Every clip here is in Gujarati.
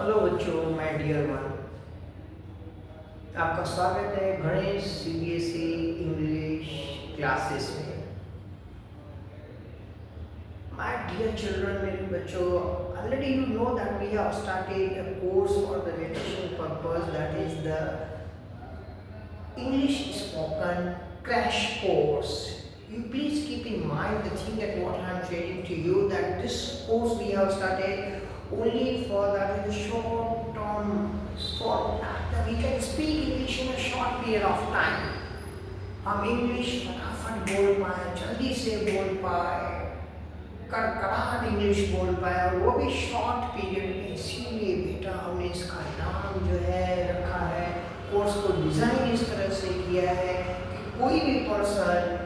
हेलो बच्चों, माय डियर वन। आपका स्वागत है गणेश सीबीएसई इंग्लिश क्लासेस में। माय डियर चिल्ड्रन, मेरे बच्चों, already you know that we have started a course for the revision purpose, that is the English spoken crash course. You please keep in mind the thing that what I am sharing to you, that this course we have started only for that is a short term, for that we can speak English in a short period of time. हम इंग्लिश फटाफट बोल पाए, जल्दी से बोल पाए, कड़कड़ाहट इंग्लिश बोल पाए, और वो भी शॉर्ट पीरियड में। इसीलिए बेटा हमने इसका नाम जो है रखा है, कोर्स को डिज़ाइन इस तरह से किया है कि कोई भी पर्सन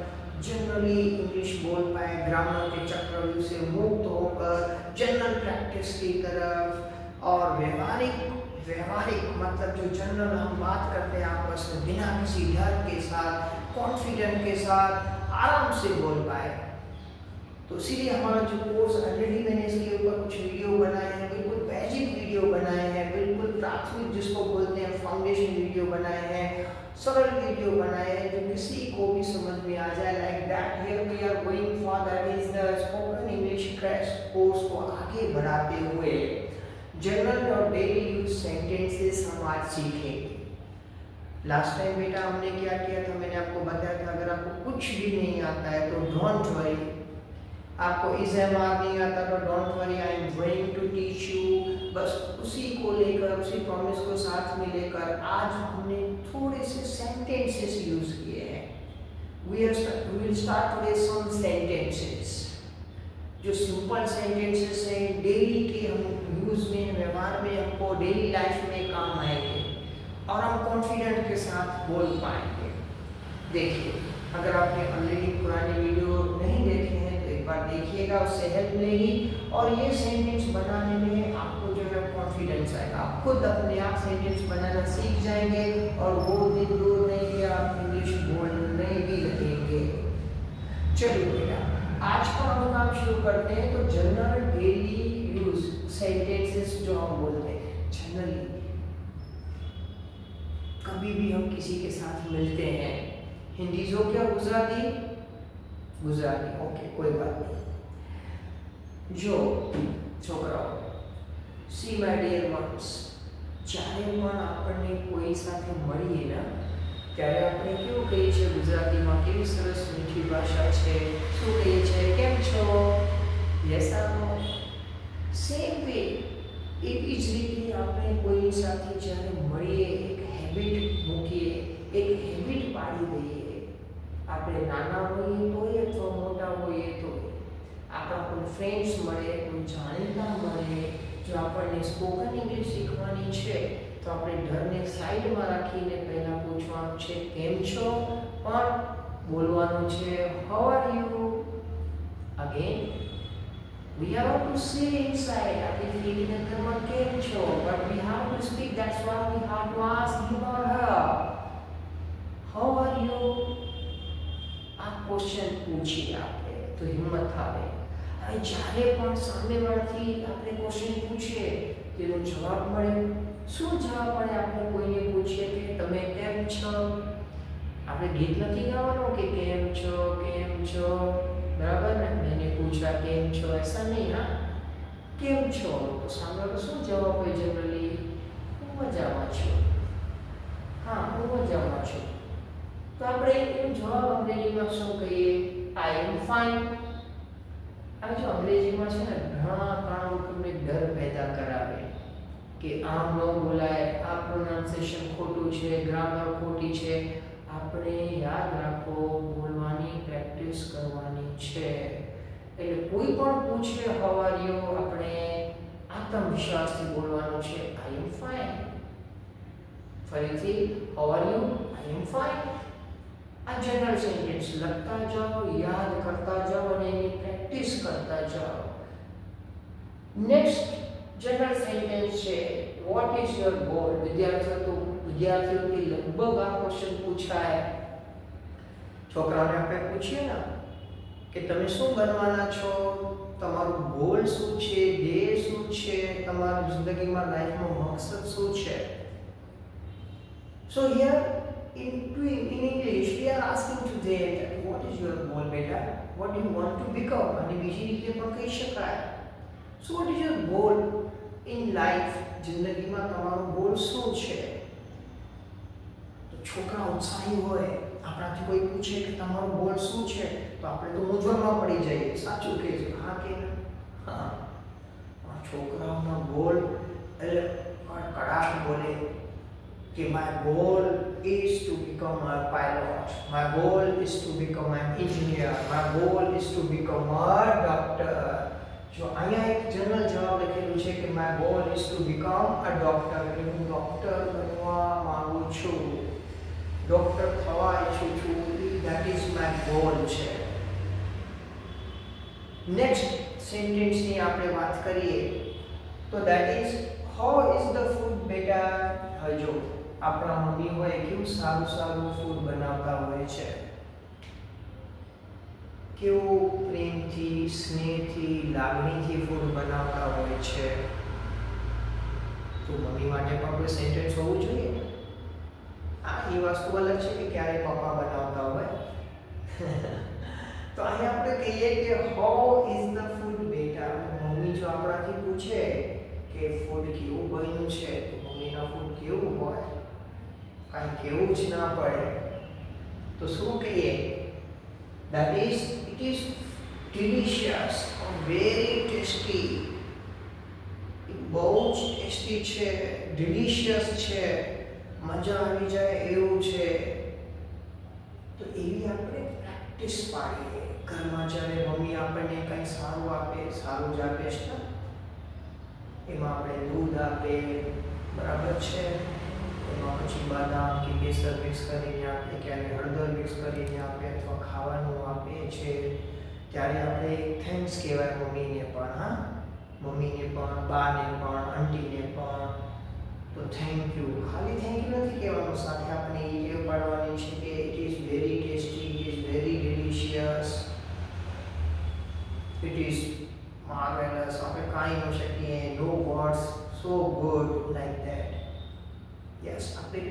जनरली इंग्लिश बोल पाए, ग्रामर के चक्रव्यूह से मुक्त होकर जनरल प्रैक्टिस की तरफ, और व्यवहारिक मतलब जो जनरल हम बात करते हैं आपस में, बिना किसी डर के साथ, कॉन्फिडेंट के साथ आराम से बोल पाए। तो इसीलिए हमारा जो कोर्स ऑलरेडी मैंने इसके ऊपर कुछ वीडियो बनाए हैं, बिल्कुल बेसिक वीडियो बनाए हैं, बिल्कुल प्राथमिक जिसको बोलते हैं फाउंडेशन वीडियो बनाए हैं, सरल वीडियो बनाए हैं जो किसी को भी समझ में आ जाए। Like that here we are going for that is the spoken English crash course को आगे बढ़ाते हुए जनरल और डेली यूज सेंटेंसेस हम आज सीखेंगे। लास्ट टाइम बेटा हमने क्या किया था, मैंने आपको बताया था अगर आपको कुछ भी नहीं आता है तो डोंट वरी, आपको इज़ेमार नहीं आता तो don't worry, I am going to teach you. बस उसी को लेकर, उसी प्रॉमिस को साथ में लेकर आज हमने थोड़े से सेंटेंसेस यूज किए हैं। We will start today some sentences जो सिंपल सेंटेंसेस हैं, डेली के हम यूज में, व्यवहार में हमको डेली लाइफ में काम आएंगे और हम कॉन्फिडेंट के साथ बोल पाएंगे। देखिए, अगर आपने ऑलरेडी पुराने वीडियो नहीं देखे हैं तो एक बार देखिएगा, उससे हेल्प मिलेगी और ये सेंटेंस बनाने में आपको जो है कॉन्फिडेंस आएगा। आप खुद अपने आप सेंटेंस बनाना सीख जाएंगे और वो दिन दूर नहीं कि आप इंग्लिश बोलने भी लगेंगे। चलिए बेटा, आज का हम काम शुरू करते हैं। तो जनरल डेली यूज सेंटेंसेस जो हम बोलते हैं जनरली, कभी भी हम किसी के साथ मिलते हैं, हिंदी जो क्या गुजराती, ओके कोई बात नहीं। जो છોકરાઓ, સી માય ડિયર વન્સ, જ્યારે પણ આપણને કોઈ સાથે મળીએ ને ત્યારે આપણે કેવું કહીએ છીએ ગુજરાતીમાં, કેવી સરસ મીઠી ભાષા છે, શું કહીએ છીએ, કેમ છો, યસ આર નો, સેમ વે એવી જ રીતે આપણે કોઈ સાથે જ્યારે મળીએ એક હેબિટ મૂકીએ, એક હેબિટ પાડી દઈએ। આપણે નાના હોઈએ તોય અથવા મોટા હોઈએ તો આપણા કોઈ ફ્રેન્ડ્સ મળે, કોઈ જાણીતા મળે, જો આપણને સ્પોકન ઇંગ્લિશ શીખવાની છે તો આપણે ડરને સાઈડમાં રાખીને પહેલાં પૂછવાનું છે કેમ છો, પણ બોલવાનું છે how are you. Again we have to say inside આપણી ફીલિંગ અંદરમાં કેમ છો, but we have to speak, that's why we have to ask him or her how are you। આ ક્વેશ્ચન પૂછીએ આપણે તો હિંમત આવે। હવે જ્યારે પણ સામેવાળાથી આપણે ક્વેશ્ચન પૂછીએ તેનો જવાબ મળે, શું જવાબ મળે? આપણે કોઈને પૂછીએ કે તમે કેમ છો, આપણે ગીત નથી ગાવાનું કે કેમ છો, બરાબર ને? मैंने पूछा કેમ છો, ऐसा नहीं, हाँ કેમ છો, તો સામેવાળો શું જવાબ હોય જનરલી? હું મજામાં છું, હા હું મજામાં છું। તો આપણે એનો જવાબ અંગ્રેજીમાં શું કહીએ? આઈ એમ ફાઇન। આ જો અંગ્રેજીમાં છે ને ઘણા તમને ડર પેદા કરાવે કે આમ ન બોલાય, આ પ્રોનાઉન્સિએશન ખોટું છે, ગ્રામર ખોટી છે। આપણે યાદ રાખો, બોલવાની પ્રેક્ટિસ કરવાની છે। એટલે કોઈ પણ પૂછે હાઉ આર યુ, આપણે આત્મવિશ્વાસથી બોલવાનું છે આઈ એમ ફાઇન। ફરીથી how are you, I am fine. આ જનરલ સેન્ટેન્સ લખતા જાઓ, યાદ કરતા જાઓ અને એની પ્રેક્ટિસ કરતા જાઓ। નેક્સ્ટ જનરલ સેન્ટેન્સ છે વોટ ઇઝ યોર ગોલ। વિદ્યાર્થીઓથી લગભગ આ ક્વેશ્ચન પૂછાય। છોકરાઓને આપણે પૂછીએ ને કે તમે શું બનવાના છો, તમારું ગોલ શું છે, ધ્યેય શું છે, તમારી જિંદગીમાં લાઈફનો મકસદ શું છે. So here in English we are asking to them that what is your goal beta, what do you want to become, અને બીજી રીતે પણ કહી શકાય. So what is your goal in life, જિંદગીમાં તમારો ગોલ શું છે. તો છોકરા ઉત્સાહી હોય, આપણાથી કોઈ પૂછે કે તમારો ગોલ શું છે, તો આપણે તો મૂંઝવણમાં પડી જઈએ. સાચું કહેજો, હા કે ના? હા. છોકરાઓનો ગોલ એટલે કડાક બોલે કે my goal is to become a pilot, my goal is to become an engineer, my goal is to become a doctor. જો અહીંયા એક જનરલ જવાબ લખેલું છે કે my goal is to become a doctor, એટલે હું ડોક્ટર બનવા માંગુ છું, ડોક્ટર થવા ઈચ્છું છું, that is my goal છે. નેક્સ્ટ સેન્ટેન્સની આપણે વાત કરીએ તો that is how is the food beta. હવે જો આપણા મમ્મી હોય કેવું સારું સારું ફૂડ બનાવતા હોય છે, કેવું પ્રેમથી, સ્નેહથી, લાગણીથી ફૂડ બનાવતા હોય છે. તો મમ્મી માટે પણ કોઈ સેન્ટેન્સ હોવું જોઈએ. આ એ વસ્તુ અલગ છે કે ક્યારે પપ્પા બનાવતા હોય. તો અહીંયા આપણે કહીએ કે હાઉ ઇઝ ધ ફૂડ બેટા. મમ્મી જો આપણાથી પૂછે કે ફૂડ કેવું બન્યું છે, તો મમ્મીના ફૂડ કેવું હોય, કાંઈ કેવું જ ના પડે, તો શું કહીએ? That is, it is delicious or very tasty. બહુ જ ટેસ્ટી છે, ડિલિશિયસ છે, મજા આવી જાય એવું છે. તો એવી આપણે પ્રેક્ટિસ પાડીએ. ઘરમાં જ્યારે મમ્મી આપણને કંઈ સારું આપે, સારું જ આપે છે ને, એમાં આપણે દૂધ આપે, બરાબર છે, એમાં પછી બદામ કે કેસર મિક્સ કરીને આપે, ક્યારે હળદર મિક્સ કરીને આપે, અથવા ખાવાનું આપે છે, ત્યારે આપણે થેન્ક્સ કહેવાય મમ્મીને પણ. હા, મમ્મીને પણ, બાને પણ, આંટીને પણ. તો થેન્ક યુ, ખાલી થેન્ક યુ નથી કહેવાનું, સાથે આપણે એ ટેવ પાડવાની છે કે it is very tasty, it is very delicious, it is marvelous. આપણે કાંઈ ન શકીએ, no words, so good, like that. Yes, આપણે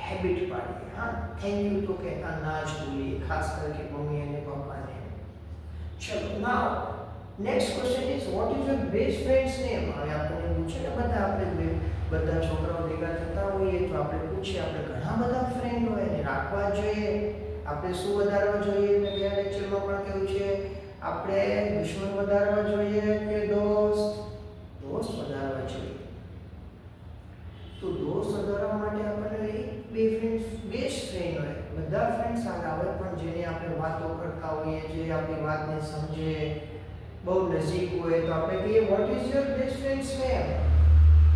હેબિટ પાડીએ. હા, થેન્ક યુ તો કહેતા ના જ ભૂલીએ, ખાસ કરીને મમ્મી અને પપ્પાને. ચલો, now next question is what is your best friend's name. હવે આપણને પૂછે ને, બધા આપણે બધા છોકરાઓ ભેગા થતા હોઈએ તો આપણે પૂછીએ, આપણે ઘણા બધા ફ્રેન્ડ હોય ને રાખવા જોઈએ. આપણે શું વધારવા જોઈએ? મેં ગયા લેક્ચરમાં પણ કહ્યું છે, આપણે દુશ્મન વધારવા જોઈએ કે દોસ્ત? દોસ્ત વધારવા જોઈએ. તો દોસ્ત વધારવા માટે આપણને એક બે ફ્રેન્ડ, બેસ્ટ ફ્રેન્ડ હોય. બધા ફ્રેન્ડ સારા હોય, પણ જેને આપણે વાતો કરતા હોઈએ, જે આપણી વાતને સમજે, બહુ નજીક હોય, તો આપણે કહીએ vote is your best friend's name.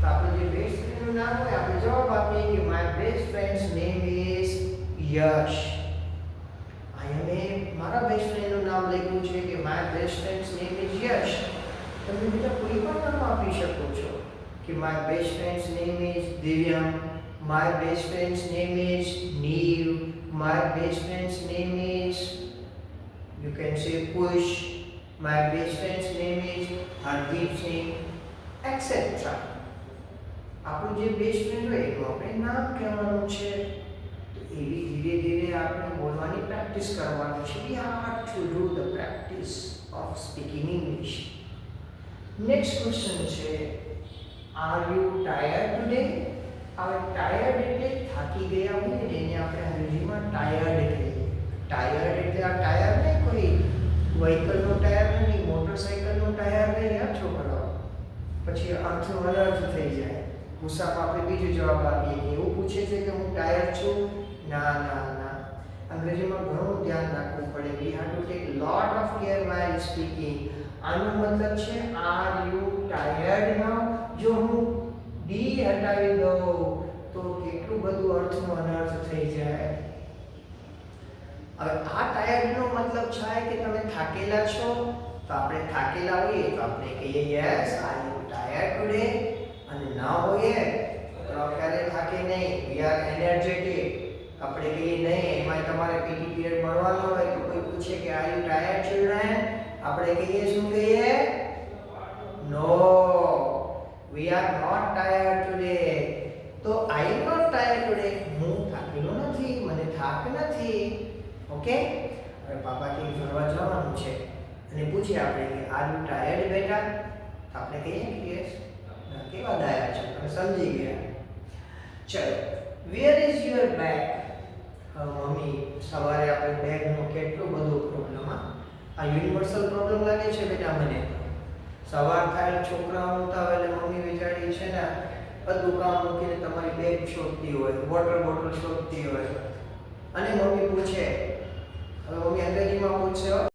તો આપણે જે બેસ્ટ ફ્રેન્ડનું નામ હોય, આપણે જવાબ આપીએ કે my best friend's name is Yash. અહીંયા મેં મારા બેસ્ટ ફ્રેન્ડનું નામ લખ્યું છે કે my best friend's name is Yash. તમે બીજા કોઈ પણ નામ આપી શકો છો કે my best friend's name is Divyam, my best friend's name is Neev, my best friend's name is, you can say Kush, my best friend's name is Hardeep Singh, etc. આપણું જે બેસ્ટ ફ્રેન્ડ હોય એનું આપણે નામ કહેવાનું છે. તો એવી ધીરે ધીરે આપણે બોલવાની પ્રેક્ટિસ કરવાની છે. We have to do the practice of speaking English. Next question છે, are you tired today? હવે ટાયર્ડ એટલે થાકી ગયા હોય ને, એને આપણે અંગ્રેજીમાં ટાયર્ડ કહીએ. ટાયર્ડ એટલે આ ટાયર નહીં કોઈ વ્હીકલનો ટાયર નહીં, મોટરસાઇકલનો ટાયર નહીં. આ છોકરાઓ પછી અર્થનો અનર્થ થઈ જાય. ગુસ્સામાં આપણે બીજો જવાબ આપીએ કે એવું પૂછે છે કે હું ટાયર છું? ના ના ના, અંગ્રેજીમાં ઘણું ધ્યાન રાખવું પડે. we have to take lot of care while speaking. આનો મતલબ છે are you tired now? જો હું ડી હટાવી દઉં તો કેટલું બધું અર્થનો અનર્થ થઈ જાય. હવે આ ટાયર્ડનો મતલબ છે કે તમે થાકેલા છો. તો આપણે થાકેલા હોઈએ તો આપણે કહીએ yes are you tired today, અને ના હોઈએ તો ક્યારે થાકે નહીં, વી આર એનર્જેટિક. આપણે કહીએ નહીં, એમાં તમારે પીટી પીરિયડ મળવાનો હોય તો કોઈ પૂછે કે આર યુ ટાયર્ડ ચિલ્ડ્રન, આપણે કહીએ શું કહીએ? No, we are not tired today. તો I am not tired today, હું થાકેલો નથી, મને થાક નથી. ઓકે, હવે પાપા કે ફરવા જવાનું છે અને પૂછે આપણે કે આર યુ ટાયર્ડ બેટા, તો આપણે કહીએ કે યસ. કેવા ડાયા છે, તમે સમજી ગયા. ચલો, where is your bag? Mummy સવારે આપણે બેગનો કેટલો બધો પ્રોબ્લેમ, આ યુનિવર્સલ પ્રોબ્લેમ લાગે છે બેટા મને. સવાર થાય છોકરાઓ ઉઠતા હોય એટલે મમ્મી વિચારી છે ને બધું કામ મૂકીને તમારી બેગ શોધતી હોય, વોટર બોટલ શોધતી હોય. અને મમ્મી પૂછે, હવે મમ્મી અંગ્રેજીમાં પૂછશે,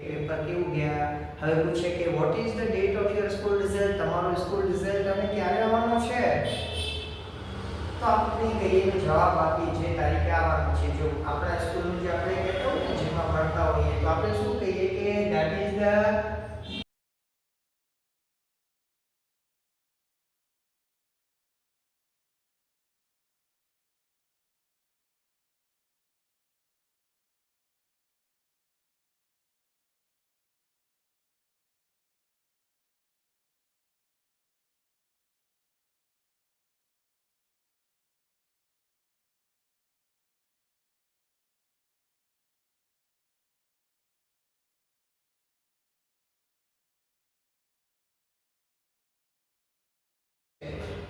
પેપર કેવું ગયા. હવે પૂછે કે what is the date of your school result, તમારો સ્કૂલ રિઝલ્ટ અને ક્યારે આવવાનો છે? તો આપણે કહીએ જવાબ આપી જે તારીખે આવવાનું છે. જો આપણા સ્કૂલનું જે આપણે કહેતો હોય ને જેમાં ભણતા હોઈએ તો આપણે શું કહીએ કે ધેટ ઇઝ ધ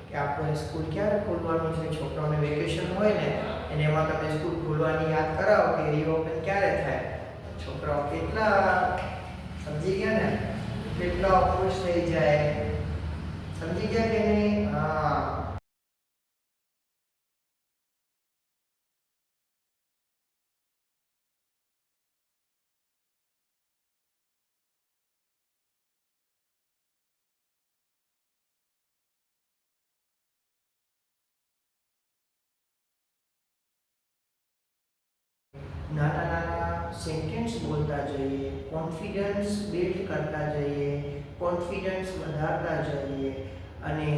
કે આપણે સ્કૂલ ક્યારે ખોલવાનું છે. છોકરાઓને વેકેશન હોય ને અને એમાં તમે સ્કૂલ ખોલવાની યાદ કરાવો કે રીઓપન ક્યારે થાય. છોકરાઓ કેટલા સમજી ગયા ને, કેટલા ખુશ થઈ જાય. સમજી ગયા કે નહીં? હા. નાના નાના સેન્ટેન્સ બોલતા જઈએ, કોન્ફિડન્સ બિલ્ડ કરતા જઈએ, કોન્ફિડન્સ વધારતા જઈએ અને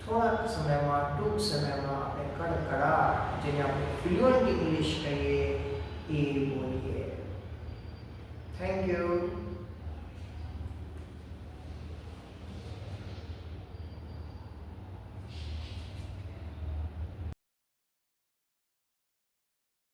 થોડાક સમયમાં, ટૂંક સમયમાં આપણે કડકડાટ, જેને આપણે ફ્લુઅન્ટ ઇંગ્લિશ કહીએ, એ બોલીએ. Thank you.